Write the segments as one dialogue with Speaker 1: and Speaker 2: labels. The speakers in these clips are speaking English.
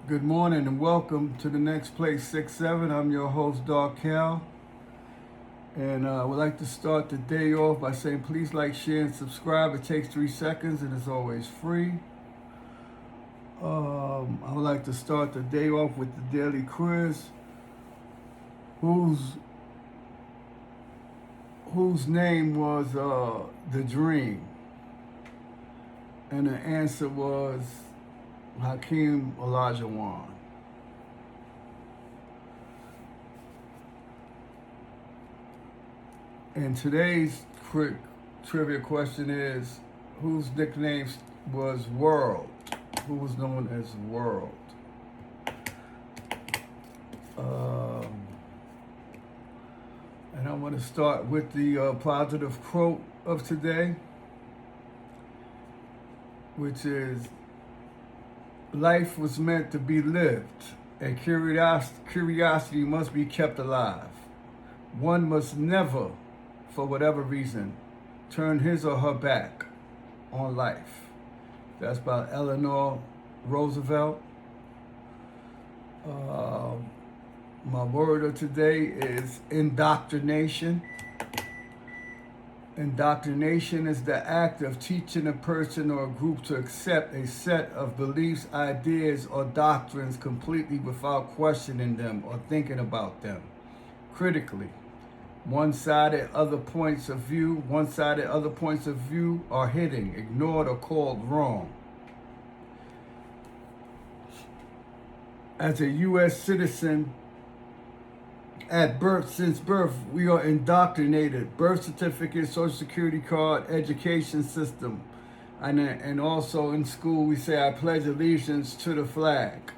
Speaker 1: Good morning and welcome to the Next Place 6-7. I'm your host, Darkel. And I would like to start the day off by saying please like, share, and subscribe. It takes 3 seconds and is always free. I would like to start the day off with the daily quiz. Whose name was The Dream? And the answer was Hakeem Olajuwon. And today's quick trivia question is, whose nickname was World? Who was known as World? And I'm going to start with the positive quote of today, which is, life was meant to be lived, and curiosity must be kept alive. One must never, for whatever reason, turn his or her back on life. That's by Eleanor Roosevelt. My word of today is indoctrination. Indoctrination is the act of teaching a person or a group to accept a set of beliefs, ideas, or doctrines completely without questioning them or thinking about them critically. One-sided other points of view are hidden, ignored, or called wrong. As a U.S. citizen, since birth, we are indoctrinated. Birth certificate, social security card, education system. And also in school, we say, I pledge allegiance to the flag.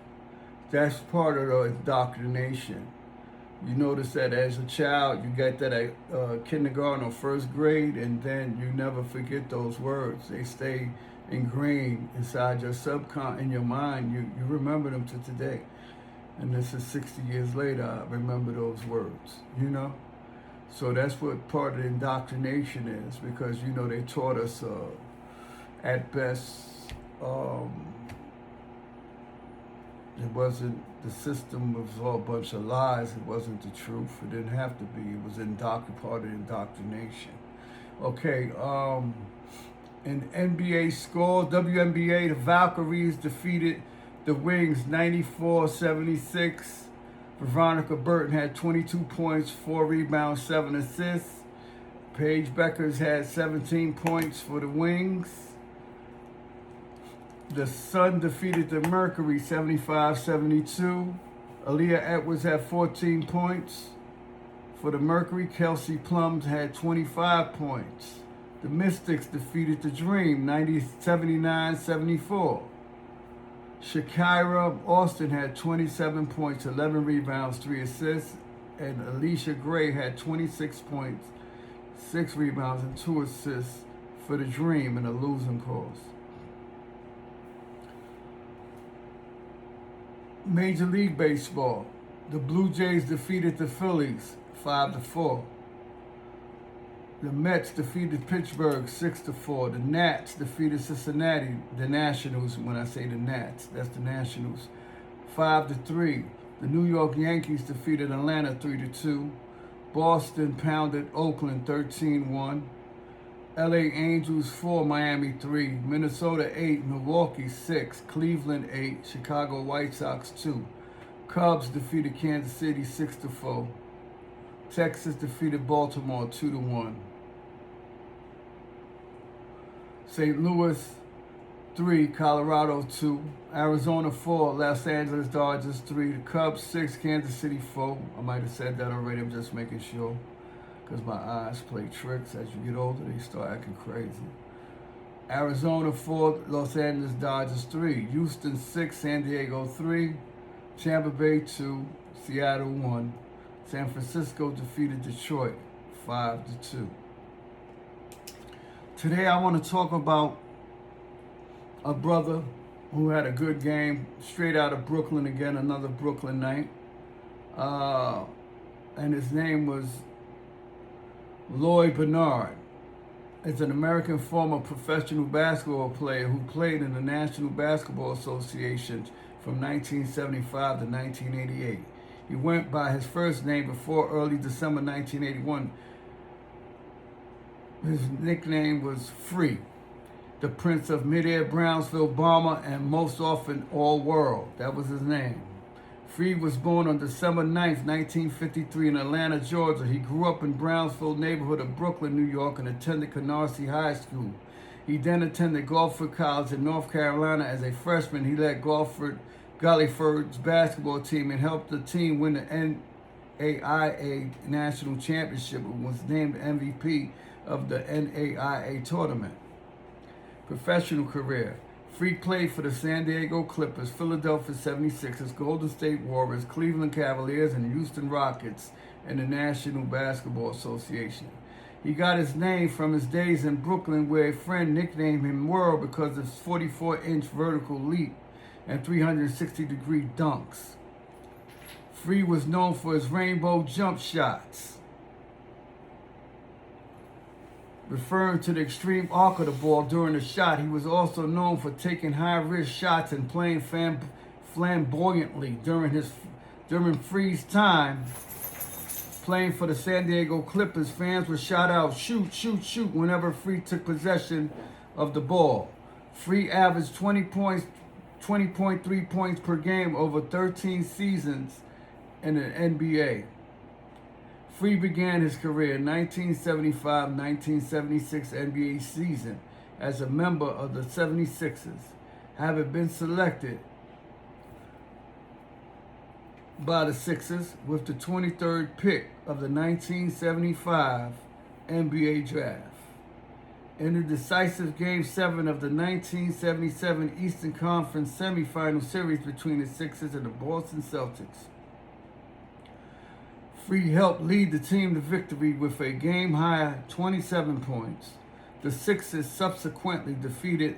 Speaker 1: That's part of the indoctrination. You notice that as a child, you get that at kindergarten or first grade, and then you never forget those words. They stay ingrained inside your in your mind. You remember them to today. And this is 60 years later, I remember those words, So that's what part of the indoctrination is, because, they taught us, at best, it wasn't, the system was all a bunch of lies. It wasn't the truth. It didn't have to be. It was part of indoctrination. Okay, in NBA score, WNBA, the Valkyries defeated the Wings 94-76. Veronica Burton had 22 points, 4 rebounds, 7 assists. Paige Beckers had 17 points for the Wings. The Sun defeated the Mercury 75-72. Aaliyah Edwards had 14 points for the Mercury. Kelsey Plum had 25 points. The Mystics defeated the Dream 79-74. Shakira Austin had 27 points, 11 rebounds, 3 assists. And Alicia Gray had 26 points, 6 rebounds, and 2 assists for the Dream in a losing cause. Major League Baseball. The Blue Jays defeated the Phillies 5-4. The Mets defeated Pittsburgh 6-4. The Nats defeated Cincinnati, the Nationals. When I say the Nats, that's the Nationals, 5-3. The New York Yankees defeated Atlanta 3-2. Boston pounded Oakland 13-1. LA Angels 4, Miami 3. Minnesota 8, Milwaukee 6. Cleveland 8, Chicago White Sox 2. Cubs defeated Kansas City 6-4. Texas defeated Baltimore 2-1. St. Louis 3, Colorado 2. Arizona 4, Los Angeles Dodgers 3. The Cubs 6, Kansas City 4. I might have said that already, I'm just making sure, because my eyes play tricks. As you get older, they start acting crazy. Arizona 4, Los Angeles Dodgers 3. Houston 6, San Diego 3. Tampa Bay 2, Seattle 1. San Francisco defeated Detroit 5-2. Today I want to talk about a brother who had a good game, straight out of Brooklyn again, another Brooklyn night. And his name was Lloyd Bernard. Is an American former professional basketball player who played in the National Basketball Association from 1975 to 1988. He went by his first name before early December 1981. His nickname was Free, the Prince of Midair, Brownsville Bomber, and most often All World. That was his name. Free was born on December 9th, 1953 in Atlanta, Georgia. He grew up in Brownsville neighborhood of Brooklyn, New York, and attended Canarsie High School. He then attended Gulford College in North Carolina. As a freshman, he led Galliford's basketball team and helped the team win the NAIA National Championship and was named MVP of the NAIA tournament. Professional career. Free played for the San Diego Clippers, Philadelphia 76ers, Golden State Warriors, Cleveland Cavaliers, and Houston Rockets in the National Basketball Association. He got his name from his days in Brooklyn, where a friend nicknamed him World because of his 44-inch vertical leap and 360-degree dunks. Free was known for his rainbow jump shots, referring to the extreme arc of the ball during the shot. He was also known for taking high-risk shots and playing flamboyantly during Free's time playing for the San Diego Clippers. Fans would shout out, "Shoot, shoot, shoot," whenever Free took possession of the ball. Free averaged 20.3 points per game over 13 seasons in the NBA. Free began his career in 1975-1976 NBA season as a member of the 76ers, having been selected by the Sixers with the 23rd pick of the 1975 NBA draft. In the decisive Game 7 of the 1977 Eastern Conference semifinal series between the Sixers and the Boston Celtics, Free helped lead the team to victory with a game-high 27 points. The Sixers subsequently defeated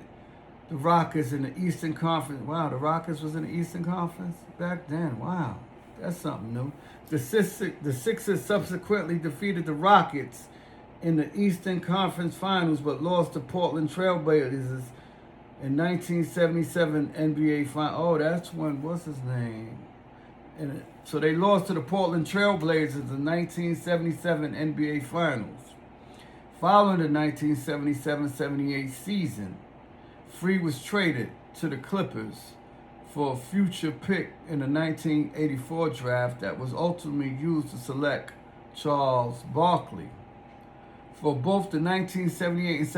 Speaker 1: the Rockets in the Eastern Conference. Wow, the Rockets was in the Eastern Conference back then. Wow, that's something new. The Sixers subsequently defeated the Rockets in the Eastern Conference Finals, but lost to Portland Trailblazers in 1977 NBA Finals. Oh, that's when, what's his name? So they lost to the Portland Trailblazers in the 1977 NBA Finals. Following the 1977-78 season, Free was traded to the Clippers for a future pick in the 1984 draft that was ultimately used to select Charles Barkley. For both the 1978 and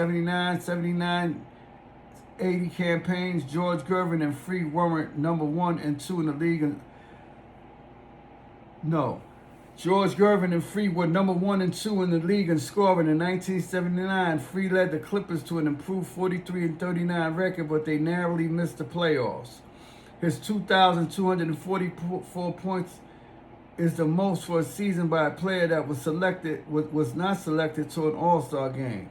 Speaker 1: 79-80 campaigns, George Gervin and Free weren't number 1 and 2 in the league. George Gervin and Free were number 1 and 2 in the league in scoring. In 1979, Free led the Clippers to an improved 43-39 record, but they narrowly missed the playoffs. His 2,244 points is the most for a season by a player that was not selected to an All-Star game.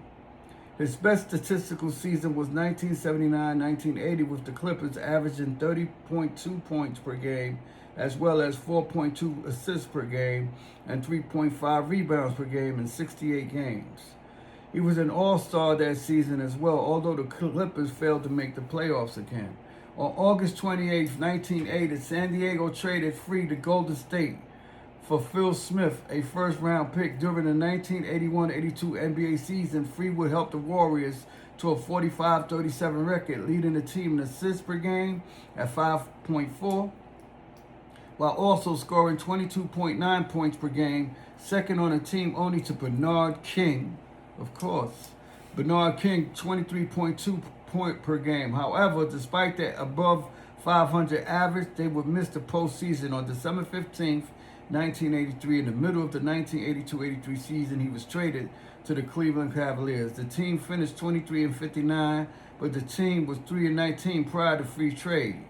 Speaker 1: His best statistical season was 1979-1980 with the Clippers averaging 30.2 points per game, as well as 4.2 assists per game and 3.5 rebounds per game in 68 games. He was an All-Star that season as well, although the Clippers failed to make the playoffs again. On August 28, 1980, San Diego traded Free to Golden State for Phil Smith, a first-round pick. During the 1981-82 NBA season, Free would help the Warriors to a 45-37 record, leading the team in assists per game at 5.4, while also scoring 22.9 points per game, second on the team only to Bernard King, of course. Bernard King, 23.2 points per game. However, despite that above 500 average, they would miss the postseason. On December 15th, 1983, in the middle of the 1982-83 season, he was traded to the Cleveland Cavaliers. The team finished 23-59, but the team was 3-19 prior to Free trade.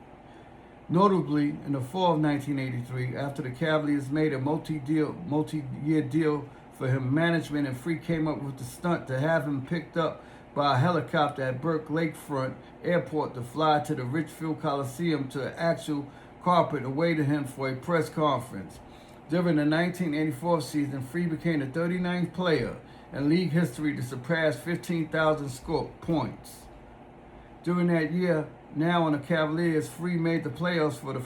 Speaker 1: Notably, in the fall of 1983, after the Cavaliers made a multi-year deal for him, management and Free came up with the stunt to have him picked up by a helicopter at Burke Lakefront Airport to fly to the Richfield Coliseum to an actual carpet awaited him for a press conference. During the 1984 season, Free became the 39th player in league history to surpass 15,000 points. During that year, now on the Cavaliers, Free made the playoffs for the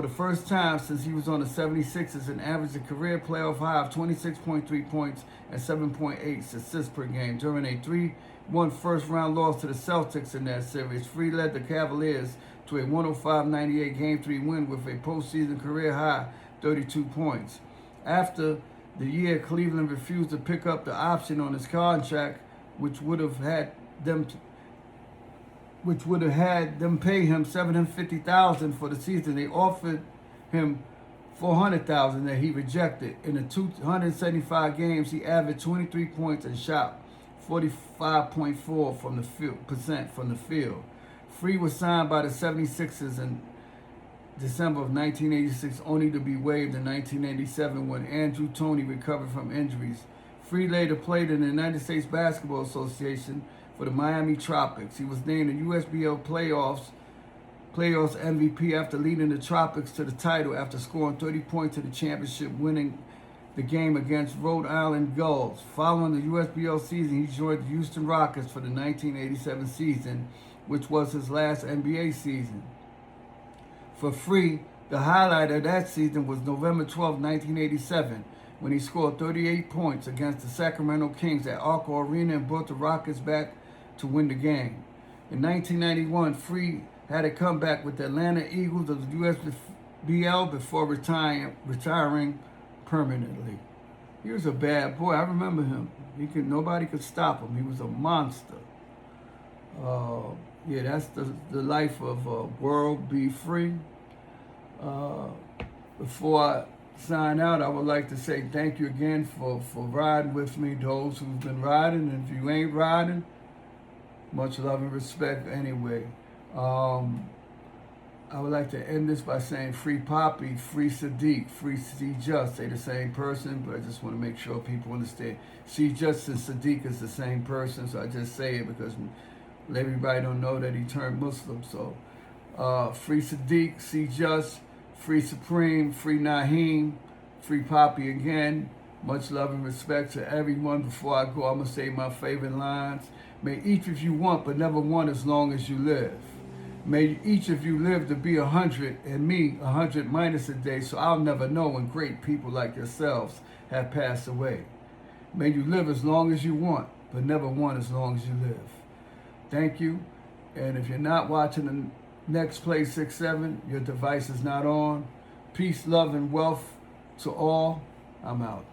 Speaker 1: first time since he was on the 76ers and averaged a career playoff high of 26.3 points and 7.8 assists per game. During a 3-1 first-round loss to the Celtics in that series, Free led the Cavaliers to a 105-98 Game 3 win with a postseason career high 32 points. After the year, Cleveland refused to pick up the option on his contract, which would have had them pay him $750,000 for the season. They offered him $400,000 that he rejected. In the 275 games, he averaged 23 points and shot 45.4% from the field. Free was signed by the 76ers in December of 1986, only to be waived in 1987 when Andrew Toney recovered from injuries. Free later played in the United States Basketball Association for the Miami Tropics. He was named the USBL playoffs MVP after leading the Tropics to the title after scoring 30 points in the championship, winning the game against Rhode Island Gulls. Following the USBL season, he joined the Houston Rockets for the 1987 season, which was his last NBA season. For Free, the highlight of that season was November 12, 1987, when he scored 38 points against the Sacramento Kings at Arco Arena and brought the Rockets back to win the game. In 1991, Free had a comeback with the Atlanta Eagles of the USBL before retiring permanently. He was a bad boy. I remember him. Nobody could stop him. He was a monster. Yeah, that's the life of World B. Free. Before I sign out, I would like to say thank you again for riding with me, those who've been riding. And if you ain't riding, much love and respect anyway. I would like to end this by saying Free Poppy, Free Sadiq, Free C Just. They're the same person, but I just want to make sure people understand. C Just and Sadiq is the same person, so I just say it because everybody don't know that he turned Muslim. So Free Sadiq, C Just, Free Supreme, Free Naheem, Free Poppy again. Much love and respect to everyone. Before I go, I'm going to say my favorite lines. May each of you want, but never want as long as you live. May each of you live to be 100 and me 100 minus a day, so I'll never know when great people like yourselves have passed away. May you live as long as you want, but never want as long as you live. Thank you. And if you're not watching the next Play 6-7, your device is not on. Peace, love, and wealth to all. I'm out.